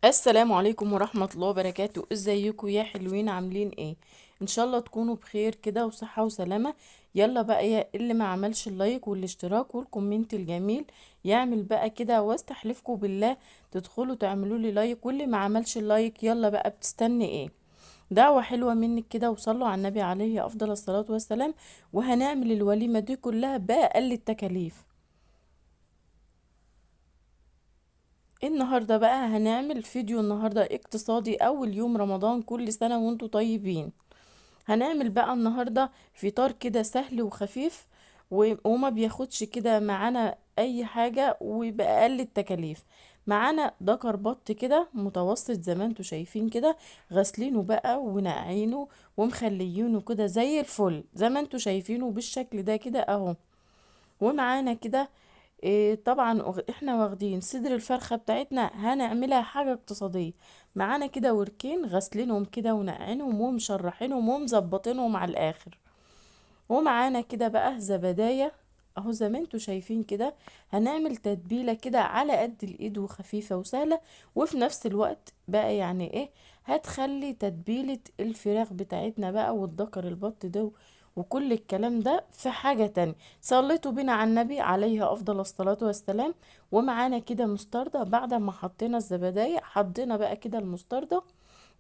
السلام عليكم ورحمة الله وبركاته. ازيكم يا حلوين؟ عاملين ايه؟ ان شاء الله تكونوا بخير كده وصحة وسلامة. يلا بقى يا اللي ما عملش اللايك والاشتراك والكومنت الجميل يعمل بقى كده، واستحلفكم بالله تدخلوا تعملوا لي لايك. واللي ما عملش اللايك يلا بقى بتستني ايه؟ دعوة حلوة منك كده، وصلوا على النبي عليه افضل الصلاة والسلام. وهنعمل الوليمة دي كلها بأقل التكاليف. النهاردة بقى هنعمل فيديو النهاردة اقتصادي، اول يوم رمضان، كل سنة وانتم طيبين. هنعمل بقى النهاردة فطار كده سهل وخفيف وما بياخدش كده معانا اي حاجة وبأقل التكاليف. معانا دكر بط كده متوسط زي ما انتوا شايفين كده، غسلينه بقى ونقعينه ومخليينه كده زي الفل زي ما انتوا شايفينه بالشكل ده كده اهو. ومعانا كده إيه طبعا احنا واخدين صدر الفرخة بتاعتنا، هنعملها حاجة اقتصادية. معانا كده وركين غسلينهم كده ونقعينهم ومشرحينهم ومظبطينهم على الاخر. ومعانا كده بقى زبداية اهو زي ما انتوا شايفين كده. هنعمل تتبيلة كده على قد الايد وخفيفة وسهلة، وفي نفس الوقت بقى يعني ايه، هتخلي تتبيلة الفراخ بتاعتنا بقى والدكر البط ده وكل الكلام ده في حاجة تانية. صليتوا بينا على النبي عليه افضل الصلاة والسلام. ومعانا كده مستردة، بعد ما حطينا الزبداية حطينا بقى كده المستردة،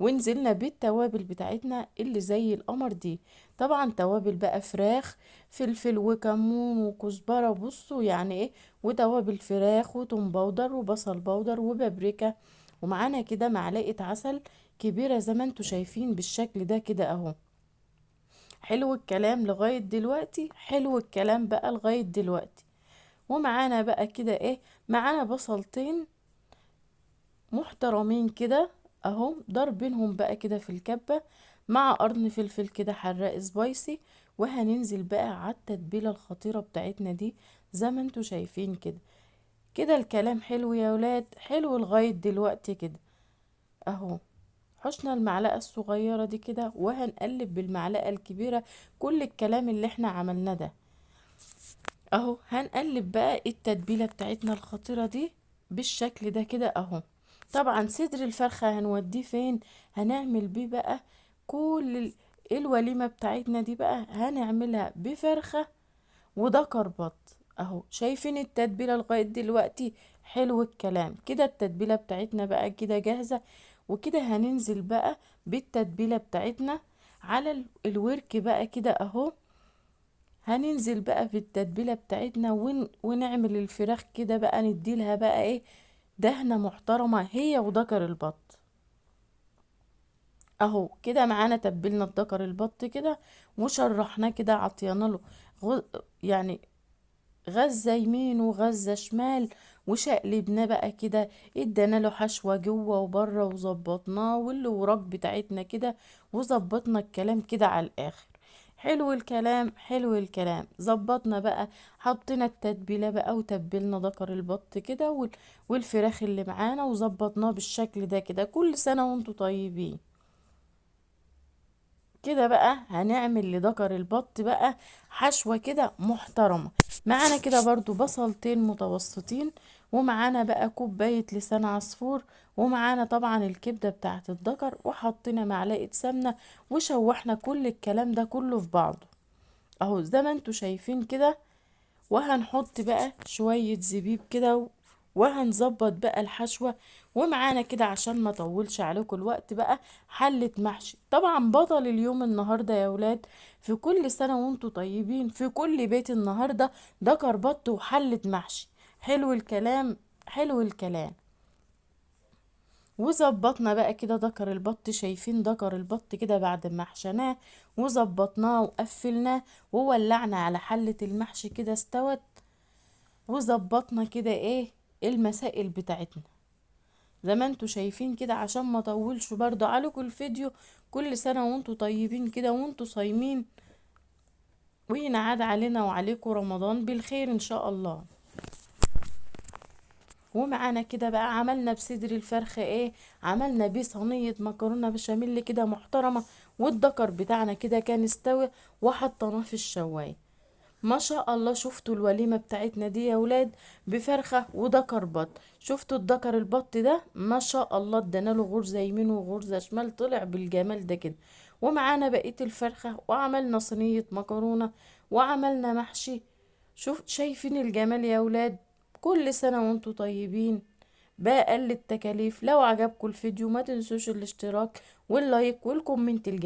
ونزلنا بالتوابل بتاعتنا اللي زي القمر دي. طبعا توابل بقى فراخ، فلفل وكمون وكزبرة، بصوا يعني ايه، وتوابل فراخ وتوم باودر وبصل باودر وبابريكا. ومعانا كده معلقة عسل كبيرة زي ما انتوا شايفين بالشكل ده كده اهو. حلو الكلام لغاية دلوقتي، حلو الكلام بقى لغاية دلوقتي. ومعانا بقى كده ايه، معانا بصلتين محترمين كده اهو، ضربينهم بقى كده في الكبة مع قرن فلفل كده حراق سبايسي. وهننزل بقى على التتبيلة الخطيرة بتاعتنا دي زي ما انتوا شايفين كده. كده الكلام حلو يا ولاد، حلو لغاية دلوقتي كده اهو. حشنا المعلقة الصغيرة دي كده وهنقلب بالمعلقة الكبيرة كل الكلام اللي احنا عملناه ده اهو. هنقلب بقى التتبيلة بتاعتنا الخطيرة دي بالشكل ده كده اهو. طبعا صدر الفرخة هنوديه فين؟ هنعمل بيه بقى كل الوليمة بتاعتنا دي بقى هنعملها بفرخة وده بط اهو. شايفين التتبيلة لغاية دلوقتي؟ حلو الكلام كده. التتبيلة بتاعتنا بقى كده جاهزة. وكده هننزل بقى بالتتبيلة بتاعتنا على الورك بقى كده اهو. هننزل بقى في التتبيلة بتاعتنا ونعمل الفراخ كده بقى، نديلها بقى ايه، دهنة محترمة هي وذكر البط اهو. كده معانا تبلنا الذكر البط كده وشرحناه كده، عطينا له غ... يعني غزة يمين وغزة شمال، وشقلبناه بقى كده، ادانا له حشوة جوه وبره وظبطناه واللي وراك بتاعتنا كده، وظبطنا الكلام كده على الاخر. حلو الكلام، حلو الكلام. ظبطنا بقى، حطينا التتبيلة بقى وتبلنا ذكر البط كده والفراخ اللي معانا وظبطناه بالشكل ده كده. كل سنة وانتوا طيبين. كده بقى هنعمل لذكر البط بقى حشوة كده محترمة. معانا كده برضو بصلتين متوسطين، ومعانا بقى كوباية لسان عصفور، ومعانا طبعا الكبدة بتاعت الذكر، وحطينا معلقة سمنة وشوحنا كل الكلام ده كله في بعضه اهو زي ما انتوا شايفين كده. وهنحط بقى شوية زبيب كده وهنظبط بقى الحشوة. ومعانا كده عشان ما اطولش عليكم الوقت بقى حلة محشي. طبعا بطل اليوم النهاردة يا ولاد، في كل سنة وانتوا طيبين، في كل بيت النهاردة ده كربط وحلة محشي. حلو الكلام، حلو الكلام. وظبطنا بقى كده دكر البط، شايفين دكر البط كده بعد ما حشناه وظبطناه وقفلناه وولعنا على حلة المحشي كده استوت. وظبطنا كده ايه المسائل بتاعتنا زي ما انتوا شايفين كده، عشان ما اطولش برضو عليكم الفيديو. كل سنة وانتوا طيبين كده وانتوا صايمين، وينعاد علينا وعليكم رمضان بالخير ان شاء الله. ومعانا كده بقى عملنا بصدر الفرخة ايه، عملنا بيه صينية مكرونة بشاميل كده محترمة. والدكر بتاعنا كده كان استوى وحطيناه في الشواية. ما شاء الله. شفتوا الوليمة بتاعتنا دي يا ولاد؟ بفرخة ودكر بط. شفتوا الدكر البط ده ما شاء الله، ادانا له غرزة يمين وغرزة شمال، طلع بالجمال ده كده. ومعانا بقية الفرخة، وعملنا صينية مكرونة، وعملنا محشي. شوف شايفين الجمال يا ولاد؟ كل سنة وانتوا طيبين. بأقل التكاليف. لو عجبكم الفيديو ما تنسوش الاشتراك واللايك والكومنت الجميل.